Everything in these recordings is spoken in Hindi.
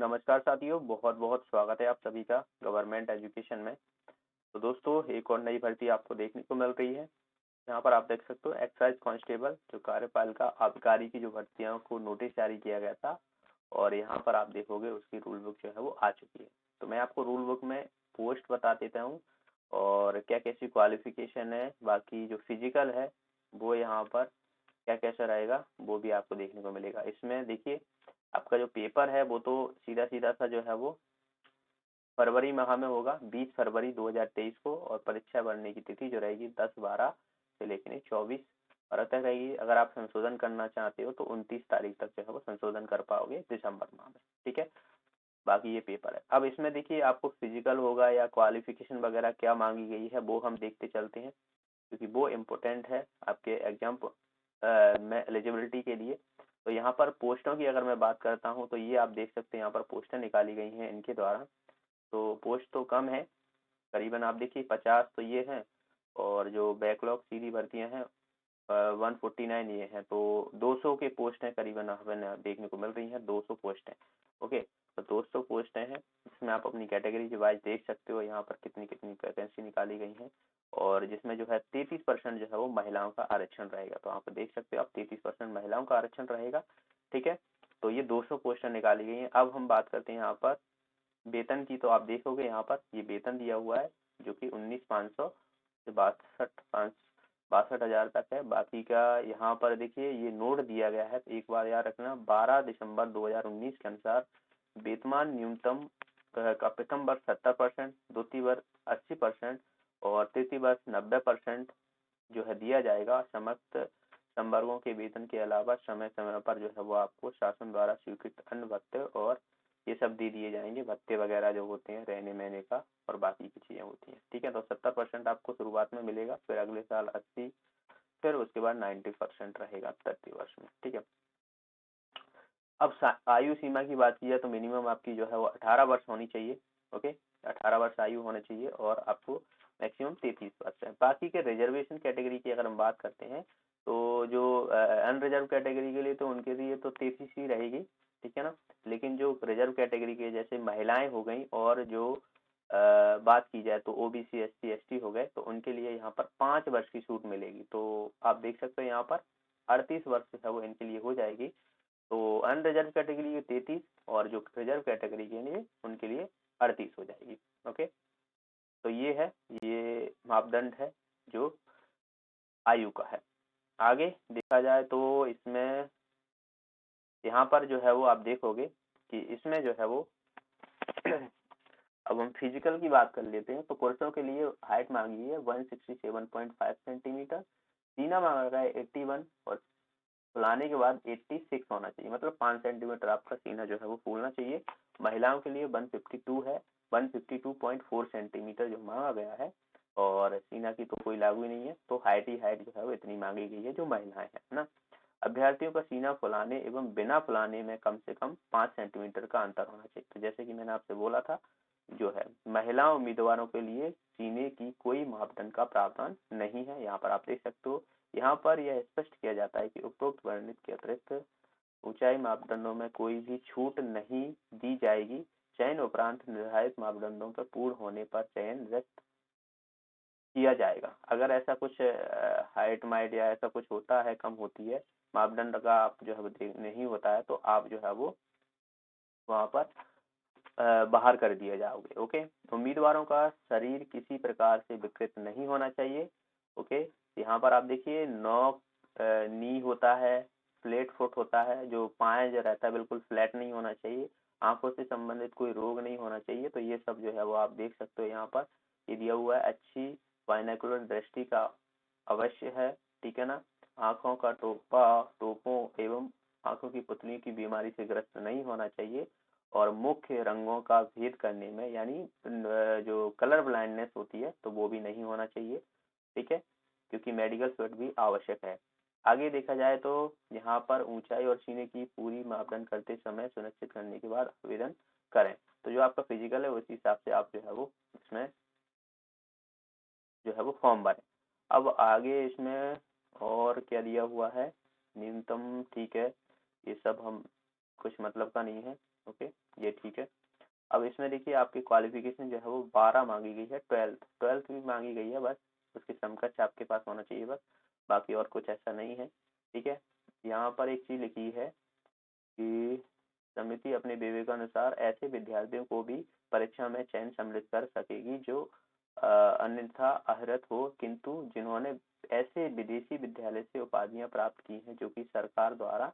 नमस्कार साथियों, बहुत बहुत स्वागत है आप सभी का गवर्नमेंट एजुकेशन में। तो दोस्तों, एक और नई भर्ती आपको देखने को मिल रही है। यहाँ पर आप देख सकते हो एक्साइज कांस्टेबल जो कार्यपालिका आबकारी की जो भर्तियों को नोटिस जारी किया गया था, और यहाँ पर आप देखोगे उसकी रूल बुक जो है वो आ चुकी है। तो मैं आपको रूल बुक में पोस्ट बता देता हूँ और क्या कैसी क्वालिफिकेशन है, बाकी जो फिजिकल है वो यहाँ पर क्या कैसा रहेगा वो भी आपको देखने को मिलेगा। इसमें देखिए, आपका जो पेपर है वो तो सीधा सीधा सा जो है वो फरवरी माह में होगा, 20 फरवरी 2023 को, और परीक्षा भरने की तिथि जो रहेगी 10/12 से लेकर 24 फरवरी तक रहेगी। अगर आप संशोधन करना चाहते हो तो 29 तारीख तक जो है वो संशोधन कर पाओगे दिसंबर माह में। ठीक है, बाकी ये पेपर है। अब इसमें देखिए, आपको फिजिकल होगा या क्वालिफिकेशन वगैरह क्या मांगी गई है वो हम देखते चलते हैं, क्योंकि वो इम्पोर्टेंट है आपके एग्जाम में एलिजिबिलिटी के लिए। तो यहाँ पर पोस्टों की अगर मैं बात करता हूँ तो ये आप देख सकते हैं, यहाँ पर पोस्टें निकाली गई हैं इनके द्वारा। तो पोस्ट तो कम है, करीबन आप देखिए 50 तो ये हैं, और जो बैकलॉग सीधी भर्तियां हैं 149 ये हैं। तो 200 के पोस्ट हैं करीबन, हमें देखने को मिल रही हैं 200 पोस्ट हैं। ओके, तो 200 पोस्ट हैं, इसमें आप अपनी कैटेगरी के वाइज देख सकते हो यहाँ पर कितनी कितनी वैकेंसी निकाली गई हैं, और जिसमें जो है 33% जो है वो महिलाओं का आरक्षण रहेगा। तो आप देख सकते हो, आप 33% महिलाओं का आरक्षण रहेगा। ठीक है, तो ये 200 पोस्टें निकाली गई हैं। अब हम बात करते हैं यहाँ पर वेतन की। तो आप देखोगे यहाँ पर ये वेतन दिया हुआ है जो कि 19,500 से 62,000 तक है। बाकी का यहाँ पर देखिए ये नोट दिया गया है, एक बार याद रखना, 12 दिसंबर 2019 के अनुसार वेतनमान न्यूनतम का प्रथम वर्ष 70%, द्वितीय वर्ष 80% और तृतीय वर्ष 90% जो है दिया जाएगा। समस्त संवर्गों के वेतन के अलावा समय समय पर जो है वो आपको शासन द्वारा स्वीकृत अन्य भत्ते और ये सब दे दिए जाएंगे, भत्ते वगैरह जो होते हैं रहने महने का और बाकी की चीजें होती हैं। ठीक है, तो 70% आपको शुरुआत में मिलेगा, फिर अगले साल 80, फिर उसके बाद 90% रहेगा तृतीय वर्ष में। ठीक है, अब आयु सीमा की बात की जाए तो मिनिमम आपकी जो है वो 18 वर्ष होनी चाहिए। ओके, 18 वर्ष आयु होनी चाहिए, और आपको मैक्सिमम 33 वर्ष है। बाकी के रिजर्वेशन कैटेगरी की अगर हम बात करते हैं तो जो अनरिजर्व कैटेगरी के लिए तो उनके लिए तो 33 ही रहेगी। ठीक है ना, लेकिन जो रिजर्व कैटेगरी के जैसे महिलाएं हो गई, और जो बात की जाए तो ओबीसी एससी एसटी हो गए, तो उनके लिए यहाँ पर 5 वर्ष की छूट मिलेगी। तो आप देख सकते हो यहाँ पर 38 वर्ष है वो इनके लिए हो जाएगी। तो अनरिजर्व कैटेगरी के 33 और जो रिजर्व कैटेगरी के लिए उनके लिए 38 हो जाएगी। ओके, तो ये है, ये मापदंड है जो आयु का है। आगे देखा जाए तो इसमें यहाँ पर जो है वो आप देखोगे कि इसमें जो है वो अब हम फिजिकल की बात कर लेते हैं। तो पुरुषों के लिए हाइट मांगी है 167.5 सेंटीमीटर, सीना मांगा है 81, और फुलाने के बाद 86 होना चाहिए, मतलब 5 सेंटीमीटर आपका सीना जो है वो फूलना चाहिए। महिलाओं के लिए 152 है, 152.4 सेंटीमीटर जो मांगा गया है, और सीना की तो कोई लागू ही नहीं है। तो हाइट जो है वो इतनी मांगी गई है जो महिलाएं है ना। अभ्यर्थियों का सीना फुलाने एवं बिना फुलाने में कम से कम 5 सेंटीमीटर का अंतर होना चाहिए। तो जैसे कि मैंने आपसे बोला था, जो है महिला उम्मीदवारों के लिए सीने की कोई मापदंड का प्रावधान नहीं है। यहाँ पर आप देख सकते हो, यहाँ पर यह स्पष्ट किया जाता है कि उपरोक्त वर्णित के अतिरिक्त ऊंचाई मापदंडों में कोई भी छूट नहीं दी जाएगी। चयन उपरांत निर्धारित मापदंडों पर पूर्ण होने पर चयन रद्द किया जाएगा। अगर ऐसा कुछ हाइट माइट या ऐसा कुछ होता है, कम होती है, मापदंड का आप जो है नहीं होता है, तो आप जो है वो वहां पर बाहर कर दिए जाओगे। ओके, उम्मीदवारों का शरीर किसी प्रकार से विकृत नहीं होना चाहिए। ओके, यहाँ पर आप देखिए नॉक नी होता है, फ्लैट फुट होता है, जो पाए जो रहता है बिल्कुल फ्लैट नहीं होना चाहिए, आंखों से संबंधित कोई रोग नहीं होना चाहिए। तो ये सब जो है वो आप देख सकते हो, यहाँ पर ये दिया हुआ है। अच्छी बाइनोकुलर दृष्टि का अवश्य है। ठीक है ना, आंखों का टोपों एवं आंखों की पुतलियों की बीमारी से ग्रस्त नहीं होना चाहिए, और मुख्य रंगों का भेद करने में यानी जो कलर ब्लाइंडनेस होती है तो वो भी नहीं होना चाहिए। ठीक है, क्योंकि मेडिकल फिट भी आवश्यक है। आगे देखा जाए तो यहाँ पर ऊंचाई और सीने की पूरी मापदंड करते समय सुनिश्चित करने के बाद आवेदन करें। तो जो आपका फिजिकल है उसी हिसाब से आप जो है वो इसमें जो है वो फॉर्म भरें। अब आगे इसमें और क्या दिया हुआ है, न्यूनतम, ठीक है, ये सब हम कुछ मतलब का नहीं है। ओके, ये ठीक है। अब इसमें देखिए आपकी क्वालिफिकेशन जो है वो 12 मांगी गई है, 12th भी मांगी गई है, बस उसके समकक्ष आपके पास होना चाहिए बस, बाकी और कुछ ऐसा नहीं है। ठीक है, यहाँ पर एक चीज लिखी है कि समिति अपने विवेकानुसार ऐसे विद्यार्थियों को भी परीक्षा में चयन सम्मिलित कर सकेगी जो अन्यथा अहरत हो, किंतु जिन्होंने ऐसे विदेशी विद्यालय से उपाधियां प्राप्त की हैं जो कि सरकार द्वारा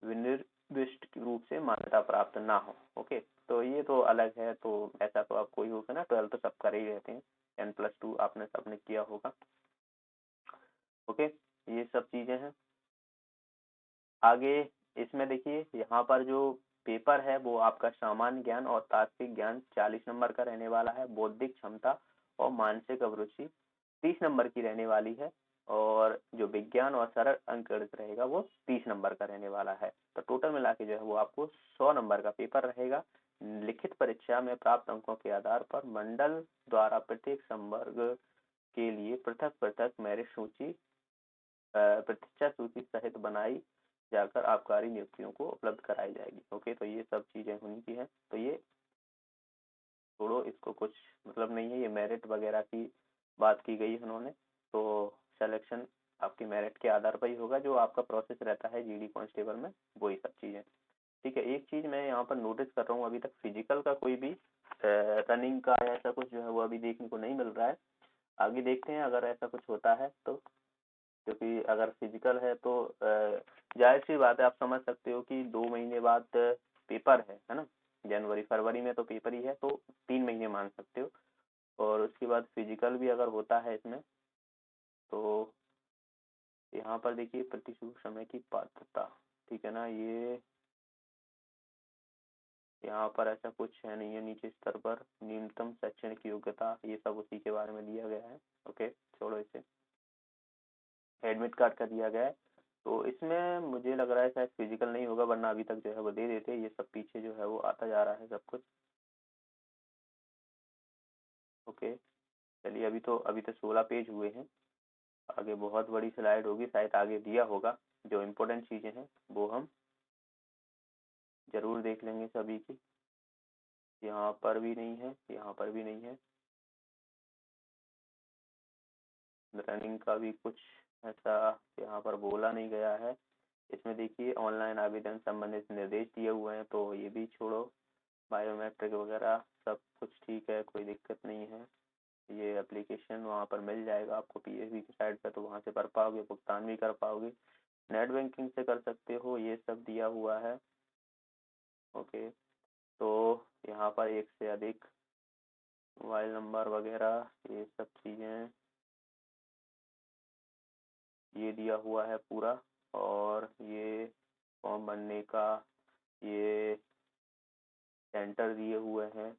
विनिर्दिष्ट रूप से मान्यता प्राप्त ना हो। ओके, तो ये तो अलग है, तो ऐसा तो आपको ही होगा ना, 12 तो सब कर ही रहते हैं, 10+2 आपने सबने किया होगा। ओके, ये सब चीजें हैं। आगे इसमें देखिए यहाँ पर जो पेपर है वो आपका सामान्य ज्ञान और तात्विक ज्ञान 40 नंबर का रहने वाला है, बौद्धिक क्षमता और मानसिक अभिरुचि 30 नंबर की रहने वाली है, और जो विज्ञान और सरल अंकगणित रहेगा वो 30 नंबर का रहने वाला है। तो टोटल मिला के जो है वो आपको 100 नंबर का पेपर रहेगा। लिखित परीक्षा में प्राप्त अंकों के आधार पर मंडल द्वारा प्रत्येक संवर्ग के लिए पृथक पृथक मेरिट सूची प्रतीक्षा सूची सहित बनाई जाकर आबकारी नियुक्तियों को उपलब्ध कराई जाएगी। ओके, तो ये सब चीजें होनी की है, तो ये छोड़ो, इसको कुछ मतलब नहीं है, ये मेरिट वगैरह की बात की गई है उन्होंने, तो सिलेक्शन आपकी मेरिट के आधार पर ही होगा, जो आपका प्रोसेस रहता है जीडी कांस्टेबल में, वही सब चीजें। ठीक है, एक चीज मैं यहाँ पर नोटिस कर रहा हूँ, अभी तक फिजिकल का कोई भी रनिंग का ऐसा कुछ जो है वो अभी देखने को नहीं मिल रहा है। आगे देखते हैं अगर ऐसा कुछ होता है तो, क्योंकि अगर फिजिकल है तो जाहिर सी बात है, आप समझ सकते हो कि 2 महीने बाद पेपर है ना, जनवरी फरवरी में तो पेपर ही है, तो 3 महीने मान सकते हो, और उसके बाद फिजिकल भी अगर होता है इसमें, तो यहाँ पर देखिए प्रतिशुल्क समय की पात्रता, ठीक है ना, ये यहाँ पर ऐसा कुछ है नहीं है, नीचे स्तर पर न्यूनतम शैक्षणिक योग्यता, ये सब उसी के बारे में दिया गया है। ओके, छोड़ो इसे, एडमिट कार्ड का दिया गया है, तो इसमें मुझे लग रहा है शायद फिजिकल नहीं होगा, वरना अभी तक जो है वो दे देते, ये सब पीछे जो है वो आता जा रहा है सब कुछ। ओके, चलिए, अभी तो 16 पेज हुए हैं, आगे बहुत बड़ी स्लाइड होगी, शायद आगे दिया होगा, जो इम्पोर्टेंट चीजें हैं वो हम जरूर देख लेंगे सभी की। यहाँ पर भी नहीं है, यहाँ पर भी नहीं है, रनिंग का भी कुछ ऐसा यहाँ पर बोला नहीं गया है। इसमें देखिए ऑनलाइन आवेदन संबंधित निर्देश दिए हुए हैं, तो ये भी छोड़ो, बायोमेट्रिक वगैरह सब कुछ ठीक है, कोई दिक्कत नहीं है। ये एप्लीकेशन वहाँ पर मिल जाएगा आपको पीएसबी की साइट पर, तो वहाँ से भर पाओगे, भुगतान भी कर पाओगे, नेट बैंकिंग से कर सकते हो, ये सब दिया हुआ है। ओके, तो यहाँ पर एक से अधिक मोबाइल नंबर वगैरह ये सब चीज़ें ये दिया हुआ है पूरा, और ये फॉर्म भरने का ये सेंटर दिए हुए हैं,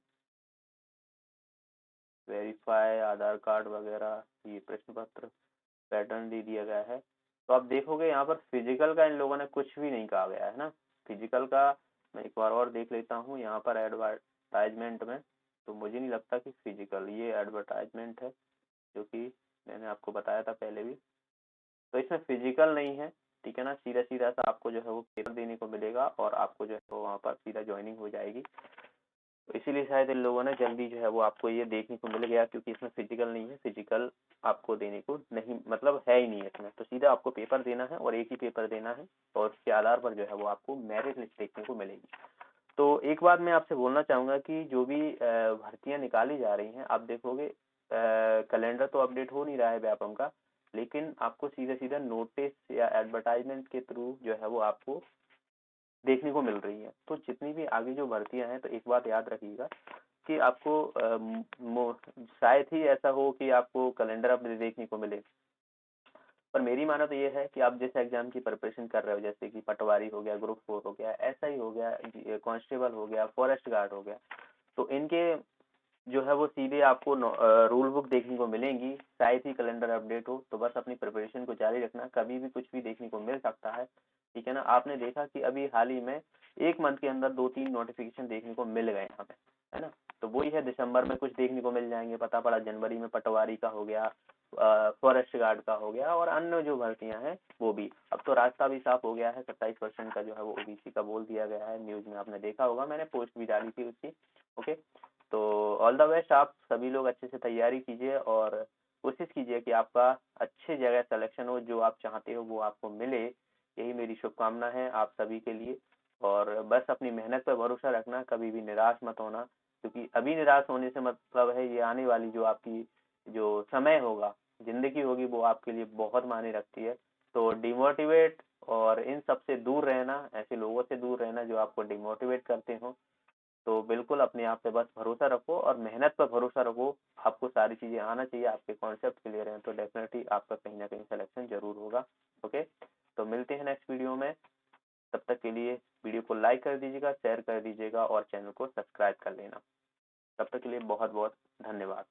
वेरीफाई आधार कार्ड वगैरह, ये प्रश्न पत्र पैटर्न दे दिया गया है। तो आप देखोगे यहाँ पर फिजिकल का इन लोगों ने कुछ भी नहीं कहा गया है ना, फिजिकल का मैं एक बार और देख लेता हूँ यहाँ पर एडवर्टाइजमेंट में, तो मुझे नहीं लगता कि फिजिकल, ये एडवर्टाइजमेंट है जो कि मैंने आपको बताया था पहले भी, तो इसमें फिजिकल नहीं है। ठीक है ना, सीधा सीधा सा आपको जो है वो पेपर देने को मिलेगा, और आपको जो है वो वहाँ पर सीधा ज्वाइनिंग हो जाएगी, तो इसीलिए शायद इन लोगों ने जल्दी जो है वो आपको ये देखने को मिल गया, क्योंकि इसमें फिजिकल नहीं है, फिजिकल आपको देने को नहीं, मतलब है ही नहीं इसमें, तो सीधा आपको पेपर देना है, और एक ही पेपर देना है, और उसके आधार पर जो है वो आपको मेरिट लिस्ट देखने को मिलेगी। तो एक बात मैं आपसे बोलना चाहूंगा कि जो भी भर्तियां निकाली जा रही हैं, आप देखोगे कैलेंडर तो अपडेट हो नहीं रहा है व्यापम का, लेकिन आपको सीधा सीधा नोटिस या एडवर्टाइजमेंट के थ्रू जो है वो आपको देखने को मिल रही है। तो जितनी भी आगे जो भर्तियां हैं, तो एक बात याद रखिएगा कि आपको शायद ही ऐसा हो कि आपको कैलेंडर अपडेट देखने को मिले, पर मेरी माना तो ये है कि आप जिस एग्जाम की प्रिपरेशन कर रहे हो, जैसे कि पटवारी हो गया, ग्रुप 4 हो गया, ऐसा ही हो गया, कांस्टेबल हो गया, फॉरेस्ट गार्ड हो गया, तो इनके जो है वो सीधे आपको रूल बुक देखने को मिलेंगी, शायद ही कैलेंडर अपडेट हो, तो बस अपनी प्रिपरेशन को जारी रखना, कभी भी कुछ भी देखने को मिल सकता है। ठीक है ना, आपने देखा कि अभी हाल ही में 1 मंथ के अंदर 2-3 नोटिफिकेशन देखने को मिल गए यहाँ पे, है ना, तो वही है, दिसंबर में कुछ देखने को मिल जाएंगे, पता पड़ा जनवरी में पटवारी का हो गया, फॉरेस्ट गार्ड का हो गया, और अन्य जो भर्तियां हैं वो भी। अब तो रास्ता भी साफ हो गया है, 27% का जो है वो ओबीसी का बोल दिया गया है, न्यूज में आपने देखा होगा, मैंने पोस्ट भी डाली थी उसकी, ओके, तो ऑल द बेस्ट, आप सभी लोग अच्छे से तैयारी कीजिए और कोशिश कीजिए कि आपका अच्छी जगह सिलेक्शन हो, जो आप चाहते हो वो आपको मिले। यही मेरी शुभकामना है आप सभी के लिए। और बस अपनी मेहनत पर भरोसा रखना, कभी भी निराश मत होना, क्योंकि अभी निराश होने से मतलब है ये आने वाली जो आपकी जो समय होगा, जिंदगी होगी, वो आपके लिए बहुत मायने रखती है। तो डिमोटिवेट और इन सब से दूर रहना, ऐसे लोगों से दूर रहना जो आपको डिमोटिवेट करते हो। तो बिल्कुल अपने आप पे बस भरोसा रखो और मेहनत पर भरोसा रखो। आपको सारी चीज़ें आना चाहिए, आपके कॉन्सेप्ट क्लियर हैं तो डेफिनेटली आपका कहीं ना कहीं सिलेक्शन जरूर होगा। ओके, तो मिलते हैं नेक्स्ट वीडियो में। तब तक के लिए वीडियो को लाइक कर दीजिएगा, शेयर कर दीजिएगा और चैनल को सब्सक्राइब कर लेना। तब तक के लिए बहुत बहुत धन्यवाद।